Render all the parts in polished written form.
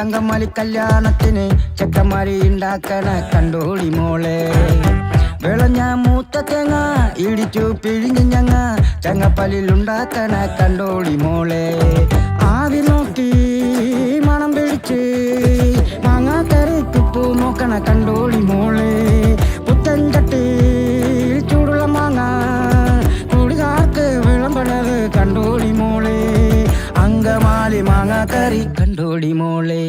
അങ്കമാലി കല്യാണത്തിന് ചെക്കന്മാരി ഉണ്ടാക്കണ കണ്ടോളി മോളെ. വിളഞ്ഞ മൂത്ത തേങ്ങ ഇടിച്ചു പിഴിഞ്ഞ് ഞങ്ങ ചങ്ങപ്പല്ലിലുണ്ടാക്കണ കണ്ടോളി മോളെ. ആവി നോക്കി മണം പിടിച്ച് മാങ്ങ കറിക്കുപ്പു നോക്കണ കണ്ടോളി മോളെ. പുത്തൻ ചട്ടി ചൂടുള്ള മാങ്ങ കൂടികാർക്ക് വിളമ്പണത് കണ്ടോളി മോളെ. അങ്കമാലി മാങ്ങ കറി കണ്ടോളി മോളെ.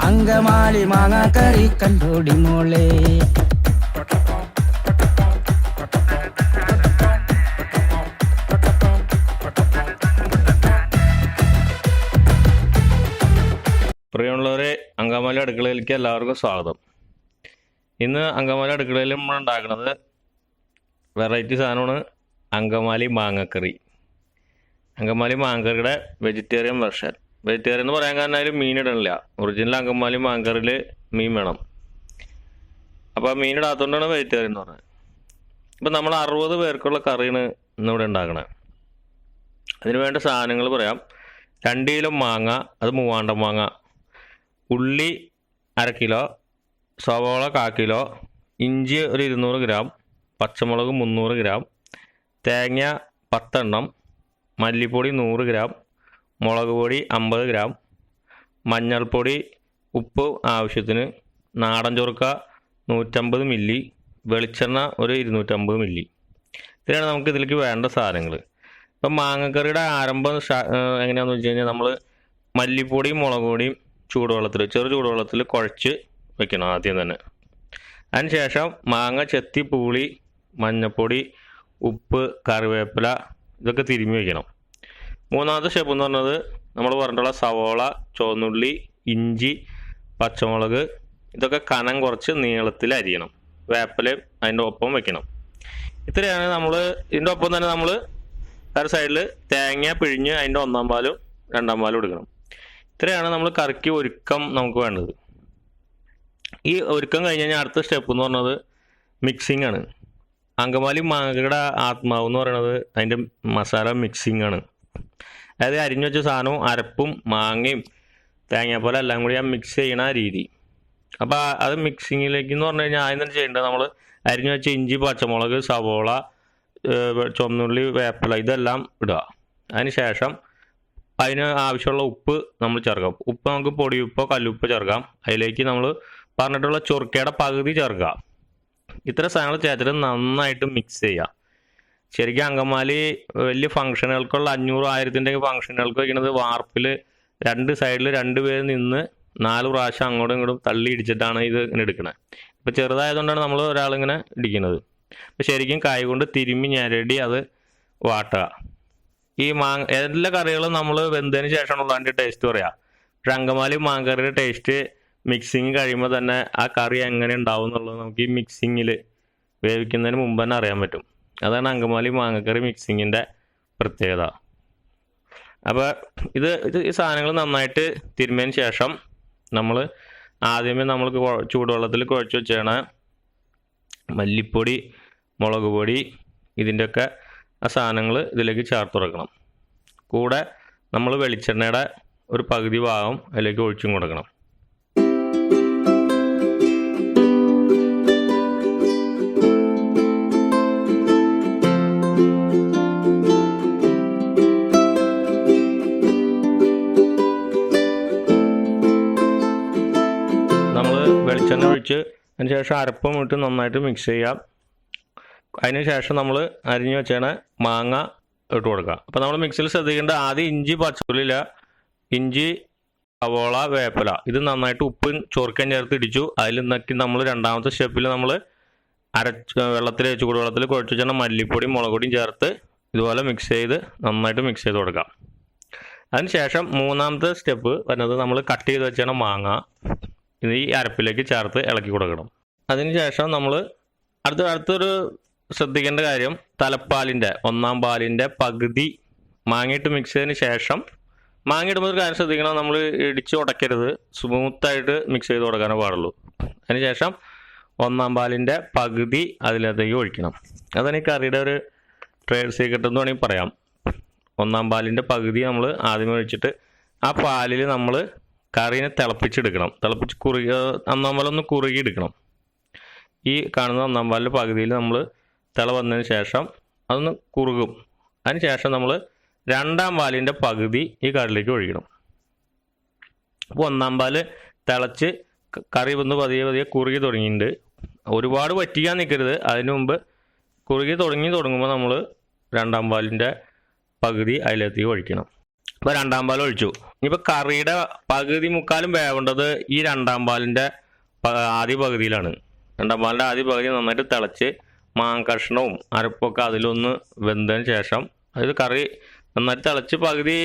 അങ്കമാലി മാങ്ങ കറി കണ്ടോടി മോളെ. പ്രിയമുള്ളവരെ, അങ്കമാലി അടുക്കളയിലേക്ക് എല്ലാവർക്കും സ്വാഗതം. ഇന്ന് അങ്കമാലി അടുക്കളയിൽ നമ്മൾ ഉണ്ടാക്കുന്നത് വെറൈറ്റി സാധനമാണ് അങ്കമാലി മാങ്ങക്കറി. അങ്കമാലി മാങ്ങക്കറിയുടെ വെജിറ്റേറിയൻ വെർഷൻ. വെജിറ്റേറിയൻ എന്ന് പറയാൻ കാരണം അതിൽ മീൻ ഇടണില്ല. ഒറിജിനൽ അങ്കമാലി മാങ്ങക്കറിയിൽ മീൻ വേണം. അപ്പോൾ മീൻ ഇടാത്തതുകൊണ്ടാണ് വെജിറ്റേറിയൻ എന്ന് പറഞ്ഞത്. ഇപ്പം നമ്മൾ 60 പേർക്കുള്ള കറിയാണ് ഇന്നിവിടെ ഉണ്ടാക്കണത്. അതിന് വേണ്ട സാധനങ്ങൾ പറയാം. 2 കിലോ മാങ്ങ, അത് മൂവാണ്ടൻ മാങ്ങ. ഉള്ളി 1/2 കിലോ, സവോള 1/4 കിലോ, ഇഞ്ചി ഒരു 200 ഗ്രാം, പച്ചമുളക് 300 ഗ്രാം, തേങ്ങ 10 എണ്ണം, മല്ലിപ്പൊടി 100 ഗ്രാം, മുളക് പൊടി 50 ഗ്രാം, മഞ്ഞൾപ്പൊടി, ഉപ്പ് ആവശ്യത്തിന്, നാടൻ ചൊറുക്ക 150 മില്ലി, വെളിച്ചെണ്ണ ഒരു 250 മില്ലി. ഇത്രയാണ് നമുക്ക് ഇതിലേക്ക് വേണ്ട സാധനങ്ങൾ. ഇപ്പം മാങ്ങക്കറിയുടെ ആരംഭം എങ്ങനെയാണെന്ന് വെച്ച് കഴിഞ്ഞാൽ നമ്മൾ മല്ലിപ്പൊടിയും മുളക് പൊടിയും ചെറു ചൂടുവെള്ളത്തിൽ കുഴച്ച് വെക്കണം ആദ്യം തന്നെ. അതിനുശേഷം മാങ്ങ ചെത്തി പൂളി, മഞ്ഞൾപ്പൊടി, ഉപ്പ്, കറിവേപ്പില ഇതൊക്കെ തിരുമ്മി വയ്ക്കണം. മൂന്നാമത്തെ സ്റ്റെപ്പ് എന്ന് പറഞ്ഞത് നമ്മൾ പറഞ്ഞിട്ടുള്ള സവോള, ചുവന്നുള്ളി, ഇഞ്ചി, പച്ചമുളക് ഇതൊക്കെ കനം കുറച്ച് നീളത്തിൽ അരിയണം. വേപ്പിലയും അതിൻ്റെ ഒപ്പം വെക്കണം. ഇത്രയാണ് നമ്മൾ. ഇതിൻ്റെ ഒപ്പം തന്നെ നമ്മൾ ഒരു സൈഡിൽ തേങ്ങ പിഴിഞ്ഞ് അതിൻ്റെ 1-ാം പാലും 2-ാം പാലും എടുക്കണം. ഇത്രയാണ് നമ്മൾ കറിക്ക് ഒരുക്കം നമുക്ക് വേണ്ടത്. ഈ ഒരുക്കം കഴിഞ്ഞ് കഴിഞ്ഞാൽ അടുത്ത സ്റ്റെപ്പ് എന്ന് പറഞ്ഞത് മിക്സിംഗ് ആണ്. അങ്കമാലി മാങ്ങയുടെ ആത്മാവ് എന്ന് പറയുന്നത് അതിൻ്റെ മസാല മിക്സിംഗ് ആണ്. അതായത് അരിഞ്ഞു വെച്ച സാധനവും അരപ്പും മാങ്ങയും തേങ്ങാപ്പാലും എല്ലാം കൂടി ആ മിക്സ് ചെയ്യണ രീതി. അപ്പോൾ അത് മിക്സിങ്ങിലേക്ക് എന്ന് പറഞ്ഞു കഴിഞ്ഞാൽ ആദ്യം തന്നെ ചെയ്യേണ്ടത് നമ്മൾ അരിഞ്ഞു വെച്ച ഇഞ്ചി, പച്ചമുളക്, സവോള, ചുവന്നുള്ളി, വേപ്പില ഇതെല്ലാം ഇടുക. അതിന് ശേഷം അതിന് ആവശ്യമുള്ള ഉപ്പ് നമ്മൾ ചേർക്കാം. ഉപ്പ് നമുക്ക് പൊടിയുപ്പോ കല്ലുപ്പ് ചേർക്കാം. അതിലേക്ക് നമ്മൾ പറഞ്ഞിട്ടുള്ള ചൊറുക്കയുടെ പകുതി ചേർക്കുക. ഇത്ര സാധനങ്ങൾ ചേർത്തിട്ട് നന്നായിട്ട് മിക്സ് ചെയ്യുക. ശരിക്കും അങ്കമാലി വലിയ ഫംഗ്ഷനുകൾക്കുള്ള 500-1000 ഫംഗ്ഷനുകൾക്ക് വയ്ക്കുന്നത് വാർപ്പിൽ 2 സൈഡിൽ 2 പേര് നിന്ന് 4 പ്രാവശ്യം അങ്ങോട്ടും ഇങ്ങോട്ടും തള്ളി ഇടിച്ചിട്ടാണ് ഇത് ഇങ്ങനെ എടുക്കുന്നത്. ഇപ്പോൾ ചെറുതായതുകൊണ്ടാണ് നമ്മൾ ഒരാളിങ്ങനെ ഇടിക്കുന്നത്. അപ്പോൾ ശരിക്കും കൈ കൊണ്ട് തിരുമ്മി ഞെരടി അത് വാട്ടുക. ഈ എല്ലാ കറികളും നമ്മൾ വെന്തതിന് ശേഷമുള്ള അതിൻ്റെ ടേസ്റ്റ് പറയാം. പക്ഷെ അങ്കമാലി മാങ്ങക്കറിയുടെ ടേസ്റ്റ് മിക്സിങ് കഴിയുമ്പോൾ തന്നെ ആ കറി എങ്ങനെ ഉണ്ടാവും എന്നുള്ളത് നമുക്ക് ഈ മിക്സിങ്ങിൽ വേവിക്കുന്നതിന് മുമ്പ് തന്നെ അറിയാൻ പറ്റും. അതാണ് അങ്കമാലി മാങ്ങക്കറി മിക്സിങ്ങിൻ്റെ പ്രത്യേകത. അപ്പോൾ ഈ സാധനങ്ങൾ നന്നായിട്ട് തിരുമ്മിയതിന് ശേഷം നമ്മൾ ആദ്യമേ നമ്മൾ ചൂടുവെള്ളത്തിൽ കുഴച്ച് വെച്ചാണ് മല്ലിപ്പൊടി, മുളക് പൊടി ഇതിൻ്റെയൊക്കെ ആ സാധനങ്ങൾ ഇതിലേക്ക് ചേർത്ത് കൊടുക്കണം. കൂടെ നമ്മൾ വെളിച്ചെണ്ണയുടെ ഒരു പകുതി ഭാഗം അതിലേക്ക് ഒഴിച്ചും കൊടുക്കണം. നമ്മൾ വെളിച്ചെണ്ണ ഒഴിച്ച് അതിന് ശേഷം അരപ്പും ഇട്ട് നന്നായിട്ട് മിക്സ് ചെയ്യാം. അതിന് ശേഷം നമ്മൾ അരിഞ്ഞു വെച്ചാണ് മാങ്ങ ഇട്ട് കൊടുക്കുക. അപ്പോൾ നമ്മൾ മിക്സിയിൽ ശ്രദ്ധിക്കേണ്ട ആദ്യം ഇഞ്ചി, പച്ചമുളകില്ല, ഇഞ്ചി, സവോള, വേപ്പില ഇത് നന്നായിട്ട് ഉപ്പും ചൊറുക്കൻ ചേർത്ത് ഇടിച്ചു. അതിൽ നിന്നൊക്കെ നമ്മൾ 2-ാമത്തെ സ്റ്റെപ്പിൽ നമ്മൾ ചൂടുവെള്ളത്തിൽ കുഴച്ച് വെച്ചാൽ മല്ലിപ്പൊടിയും മുളക് പൊടിയും ചേർത്ത് ഇതുപോലെ മിക്സ് ചെയ്ത് നന്നായിട്ട് മിക്സ് ചെയ്ത് കൊടുക്കാം. അതിനുശേഷം 3-ാമത്തെ സ്റ്റെപ്പ് വരുന്നത് നമ്മൾ കട്ട് ചെയ്ത് വെച്ചാണ് മാങ്ങ ഇത് ഈ അരപ്പിലേക്ക് ചേർത്ത് ഇളക്കി കൊടുക്കണം. അതിനുശേഷം നമ്മൾ അടുത്തൊരു ശ്രദ്ധിക്കേണ്ട കാര്യം തലപ്പാലിൻ്റെ 1-ാം പാലിൻ്റെ പകുതി മാങ്ങയിട്ട് മിക്സ് ചെയ്തതിന് ശേഷം മാങ്ങ ഇടുമ്പോൾ ഒരു കാര്യം ശ്രദ്ധിക്കണം, നമ്മൾ ഇടിച്ച് ഉടക്കരുത്, സ്മൂത്തായിട്ട് മിക്സ് ചെയ്ത് കൊടുക്കാനേ പാടുള്ളൂ. അതിനുശേഷം ഒന്നാം പാലിൻ്റെ പകുതി അതിനകത്തേക്ക് ഒഴിക്കണം. അതാണ് ഈ കറിയുടെ ഒരു ട്രേഡ് സീക്രട്ട് എന്ന് വേണമെങ്കിൽ പറയാം. ഒന്നാം പാലിൻ്റെ പകുതി നമ്മൾ ആദ്യമേ ഒഴിച്ചിട്ട് ആ പാലിൽ നമ്മൾ കറീനെ തിളപ്പിച്ചെടുക്കണം. തിളപ്പിച്ച് ഒന്നാം പാലൊന്ന് കുറുകിയെടുക്കണം. ഈ കാണുന്ന ഒന്നാം പാലിൻ്റെ പകുതിയിൽ നമ്മൾ തിള വന്നതിന് ശേഷം അതൊന്ന് കുറുകും. അതിന് ശേഷം നമ്മൾ രണ്ടാം പാലിൻ്റെ പകുതി ഈ കറിയിലേക്ക് ഒഴിക്കണം. അപ്പോൾ ഒന്നാം പാല് തിളച്ച് കറി വന്ന് പതിയെ കുറുകി തുടങ്ങിയിട്ടുണ്ട്. ഒരുപാട് വറ്റിക്കാൻ നിൽക്കരുത്. അതിന് മുമ്പ് കുറുകി തുടങ്ങുമ്പോൾ നമ്മൾ രണ്ടാം പാലിൻ്റെ പകുതി അതിലേക്ക് ഒഴിക്കണം. ഇപ്പോൾ രണ്ടാം പാൽ ഒഴിച്ചു. ഇനിയിപ്പോൾ കറിയുടെ പകുതി മുക്കാലും വേവേണ്ടത് ഈ രണ്ടാം പാലിൻ്റെ ആദ്യ പകുതിയിലാണ്. രണ്ടാം പാലിൻ്റെ ആദ്യ പകുതി നന്നായിട്ട് തിളച്ച് മാങ്കഷ്ണവും അരപ്പൊക്കെ അതിലൊന്ന് വെന്തതിന് ശേഷം അതായത് കറി നന്നായിട്ട് തിളച്ച് പകുതി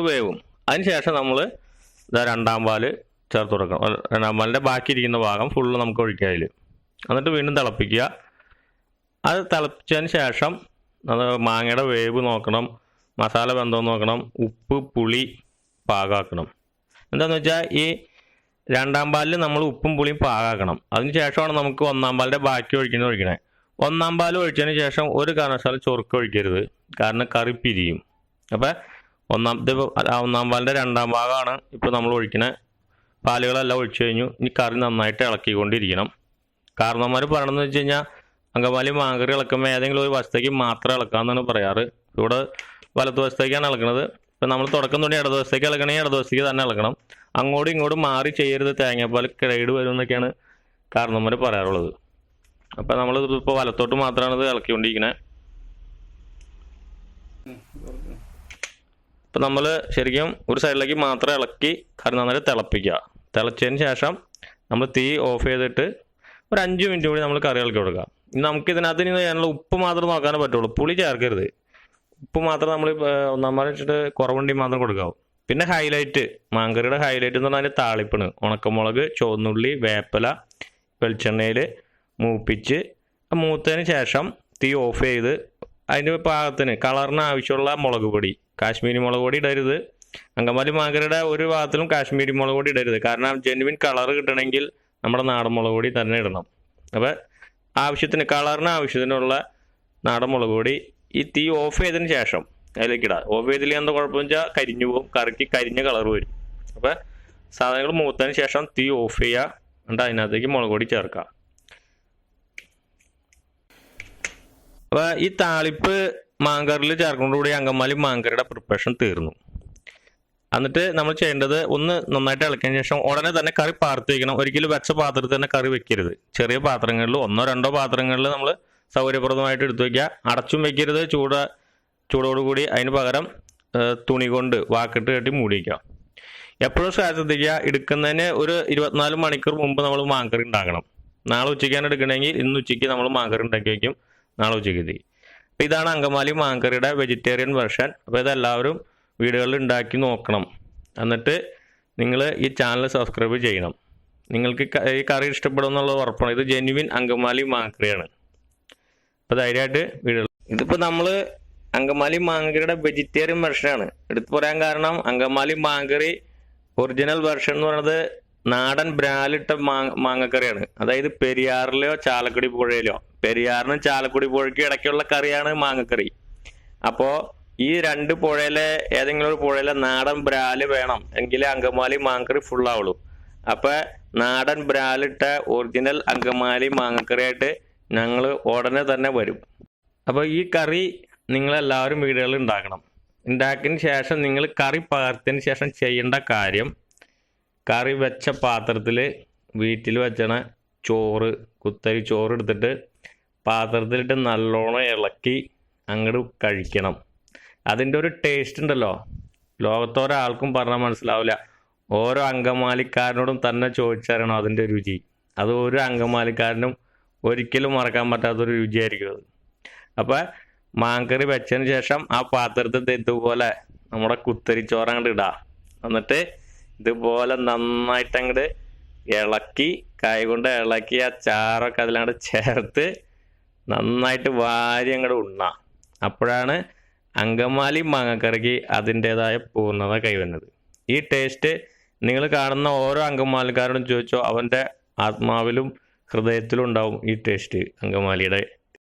വേവും. അതിന് ശേഷം നമ്മൾ രണ്ടാം പാല് ചേർത്ത് കൊടുക്കണം. രണ്ടാം പാലിൻ്റെ ബാക്കി ഇരിക്കുന്ന ഭാഗം ഫുള്ള് നമുക്ക് ഒഴിക്കുക അതിൽ. എന്നിട്ട് വീണ്ടും തിളപ്പിക്കുക. അത് തിളപ്പിച്ചതിന് ശേഷം അത് മാങ്ങയുടെ വേവ് നോക്കണം, മസാല വെന്തോന്ന് നോക്കണം, ഉപ്പ് പുളി പാകാക്കണം. എന്താണെന്ന് വെച്ചാൽ ഈ രണ്ടാം പാലിൽ നമ്മൾ ഉപ്പും പുളിയും പാകാക്കണം. അതിന് ശേഷമാണ് നമുക്ക് ഒന്നാം പാലിൻ്റെ ബാക്കി ഒഴിക്കണേ. ഒന്നാം പാൽ ഒഴിച്ചതിന് ശേഷം ഒരു കാരണവശാലും ചൊറുക്ക ഒഴിക്കരുത്, കാരണം കറി പിരിയും. അപ്പം ഒന്നാം പാലിൻ്റെ രണ്ടാം ഭാഗമാണ് ഇപ്പോൾ നമ്മൾ ഒഴിക്കണ പാലുകളെല്ലാം ഒഴിച്ചു കഴിഞ്ഞു. ഇനി കറി നന്നായിട്ട് ഇളക്കിക്കൊണ്ടിരിക്കണം. കാരണവന്മാർ പറയണമെന്ന് വെച്ച് കഴിഞ്ഞാൽ അങ്കമാലി മാങ്കറി ഇളക്കുമ്പോൾ ഏതെങ്കിലും ഒരു വശത്തേക്ക് മാത്രം ഇളക്കാമെന്നാണ് പറയാറ്. ഇവിടെ വലതുവശത്തേക്കാണ് ഇളക്കണത്. ഇപ്പം നമ്മൾ തുടക്കം തുടങ്ങി ഇടതുവശത്തേക്ക് ഇളക്കണമെങ്കിൽ ഇടതുവശത്തേക്ക് തന്നെ ഇളക്കണം. അങ്ങോട്ടും ഇങ്ങോട്ടും മാറി ചെയ്യരുത്, തേങ്ങാപ്പാൽ കേട് വരും എന്നൊക്കെയാണ് കാരണവന്മാർ പറയാറുള്ളത്. അപ്പം നമ്മൾ ഇപ്പോൾ വലത്തോട്ട് മാത്രമാണ് ഇത് ഇളക്കിക്കൊണ്ടിരിക്കുന്നത്. ഇപ്പം നമ്മൾ ശരിക്കും ഒരു സൈഡിലേക്ക് മാത്രം ഇളക്കി കറി നന്നായിട്ട് തിളപ്പിക്കുക. തിളച്ചതിന് ശേഷം നമ്മൾ തീ ഓഫ് ചെയ്തിട്ട് ഒരു 5 മിനിറ്റ് കൂടി നമ്മൾ കറി ഇളക്കി കൊടുക്കുക. നമുക്ക് ഇതിനകത്ത് ഇനി ചെയ്യാനുള്ള ഉപ്പ് മാത്രം നോക്കാനേ പറ്റുള്ളൂ, പുളി ചേർക്കരുത്. ഉപ്പ് മാത്രം നമ്മൾ ഒന്നാം പാൽ വെച്ചിട്ട് കുറവുണ്ടി മാത്രം കൊടുക്കാവും. പിന്നെ ഹൈലൈറ്റ്, മാങ്കറിയുടെ ഹൈലൈറ്റ് എന്ന് പറഞ്ഞാൽ താളിപ്പാണ്. ഉണക്കമുളക്, ചുവന്നുള്ളി, വേപ്പില വെളിച്ചെണ്ണയിൽ മൂപ്പിച്ച് മൂത്തതിന് ശേഷം തീ ഓഫ് ചെയ്ത് അതിന് പാകത്തിന് കളറിന് ആവശ്യമുള്ള മുളക് പൊടി, കാശ്മീരി മുളക് പൊടി ഇടരുത്. അങ്കമാലി മാങ്കറിയുടെ ഒരു ഭാഗത്തിലും കാശ്മീരി മുളക് പൊടി ഇടരുത്. കാരണം ജെനുവിൻ കളർ കിട്ടണമെങ്കിൽ നമ്മുടെ നാടൻ മുളക് പൊടി തന്നെ ഇടണം. അപ്പം കളറിന് ആവശ്യത്തിനുള്ള നാടൻ മുളക് പൊടി ഈ തീ ഓഫ് ചെയ്തതിന് ശേഷം അതിലേക്ക് ഇടാം. ഓഫ് ചെയ്തില്ലെങ്കിൽ എന്താ കുഴപ്പമെന്ന് വെച്ചാൽ കരിഞ്ഞു പോകും, കറിക്ക് കരിഞ്ഞ കളർ വരും. അപ്പം സാധനങ്ങൾ മൂത്തതിന് ശേഷം തീ ഓഫ് ചെയ്യുക, എന്നിട്ട് അതിനകത്തേക്ക് മുളക് പൊടി ചേർക്കുക. അപ്പോൾ ഈ താളിപ്പ് മാങ്കറിൽ ചേർക്കുന്നതോടുകൂടി അങ്കമാലി മാങ്കറിയുടെ പ്രിപ്പറേഷൻ തീർന്നു. എന്നിട്ട് നമ്മൾ ചെയ്യേണ്ടത് ഒന്ന് നന്നായിട്ട് ഇളക്കിയതിന് ശേഷം ഉടനെ തന്നെ കറി പാർത്ത് വയ്ക്കണം. ഒരിക്കലും വെച്ച പാത്രത്തിൽ തന്നെ കറി വെക്കരുത്. ചെറിയ പാത്രങ്ങളിൽ 1-2 പാത്രങ്ങളിൽ നമ്മൾ സൗകര്യപ്രദമായിട്ട് എടുത്തു വയ്ക്കുക. അടച്ചും വെക്കരുത്. ചൂടോടുകൂടി അതിന് പകരം തുണി കൊണ്ട് വാക്കിട്ട് കെട്ടി മൂടി വയ്ക്കുക. എപ്പോഴും ശ്രദ്ധിക്കുക, എടുക്കുന്നതിന് ഒരു 24 മണിക്കൂർ മുമ്പ് നമ്മൾ മാങ്കറി ഉണ്ടാക്കണം. നാളെ ഉച്ചയ്ക്കാണ് എടുക്കണമെങ്കിൽ ഇന്ന് ഉച്ചയ്ക്ക് നമ്മൾ മാങ്കറി ഉണ്ടാക്കി വയ്ക്കും, നാളെ ഉച്ചയ്ക്ക്. അപ്പോൾ ഇതാണ് അങ്കമാലി മാങ്കറിയുടെ വെജിറ്റേറിയൻ വെർഷൻ. അപ്പോൾ ഇതെല്ലാവരും വീടുകളിൽ ഉണ്ടാക്കി നോക്കണം. എന്നിട്ട് നിങ്ങൾ ഈ ചാനൽ സബ്സ്ക്രൈബ് ചെയ്യണം. നിങ്ങൾക്ക് ഈ കറി ഇഷ്ടപ്പെടും എന്നുള്ളത് ഉറപ്പാണ്. ഇത് ജെന്യുവിൻ അങ്കമാലി മാങ്കറിയാണ്. അപ്പോൾ ധൈര്യമായിട്ട് വീടുകൾ. ഇതിപ്പോൾ നമ്മൾ അങ്കമാലി മാങ്കറിയുടെ വെജിറ്റേറിയൻ വെർഷനാണ് എടുത്തു പറയാൻ കാരണം. അങ്കമാലി മാങ്കറി ഒറിജിനൽ വെർഷൻ എന്ന് പറയുന്നത് നാടൻ ബ്രാലിട്ട മാങ്ങക്കറിയാണ്. അതായത് പെരിയാറിലോ ചാലക്കുടി പുഴയിലോ, പെരിയാറിനും ചാലക്കുടി പുഴയ്ക്കും ഇടയ്ക്കുള്ള കറിയാണ് മാങ്ങക്കറി. അപ്പോൾ ഈ 2 പുഴയിലെ ഏതെങ്കിലും ഒരു പുഴയിലെ നാടൻ ബ്രാല് വേണം എങ്കിലേ അങ്കമാലി മാങ്കറി ഫുള്ളാവുള്ളൂ. അപ്പോൾ നാടൻ ബ്രാലിട്ട ഒറിജിനൽ അങ്കമാലി മാങ്ങക്കറിയായിട്ട് ഞങ്ങൾ ഉടനെ തന്നെ വരും. അപ്പോൾ ഈ കറി നിങ്ങളെല്ലാവരും വീടുകളിൽ ഉണ്ടാക്കണം. ഉണ്ടാക്കിയതിന് ശേഷം നിങ്ങൾ കറി പകർത്തിയതിന് ശേഷം ചെയ്യേണ്ട കാര്യം, കറി വെച്ച പാത്രത്തിൽ വീട്ടിൽ വെച്ചണ ചോറ്, കുത്തരി ചോറ് എടുത്തിട്ട് പാത്രത്തിലിട്ട് നല്ലോണം ഇളക്കി അങ്ങോട്ട് കഴിക്കണം. അതിൻ്റെ ഒരു ടേസ്റ്റ് ഉണ്ടല്ലോ, ലോകത്തൊരാൾക്കും പറഞ്ഞാൽ മനസ്സിലാവില്ല. ഓരോ അങ്കമാലിക്കാരനോടും തന്നെ ചോദിച്ചറിയണം അതിൻ്റെ രുചി. അത് ഒരു അങ്കമാലിക്കാരനും ഒരിക്കലും മറക്കാൻ പറ്റാത്തൊരു രുചിയായിരിക്കും അത്. അപ്പം മാങ്കറി വെച്ചതിന് ശേഷം ആ പാത്രത്തിൽ ഇതുപോലെ നമ്മുടെ കുത്തരിച്ചോറ് അങ്ങോട്ട് ഇടാം. എന്നിട്ട് ഇതുപോലെ നന്നായിട്ട് അങ്ങോട്ട് ഇളക്കി, കൈ കൊണ്ട് ഇളക്കി ആ ചാറൊക്കെ അതിലങ്ങോട്ട് ചേർത്ത് നന്നായിട്ട് വാരി അങ്ങോട്ട് ഉണ്ണാം. അപ്പോഴാണ് അങ്കമാലി മാങ്ങക്കറിക്ക് അതിൻ്റെതായ പൂർണ്ണത കൈവരുന്നത്. ഈ ടേസ്റ്റ് നിങ്ങൾ കാണുന്ന ഓരോ അങ്കമാലിക്കാരോടും ചോദിച്ചോ, അവൻ്റെ ആത്മാവിലും ഹൃദയത്തിലുണ്ടാവും ഈ ടേസ്റ്റ് അങ്കമാലിയുടെ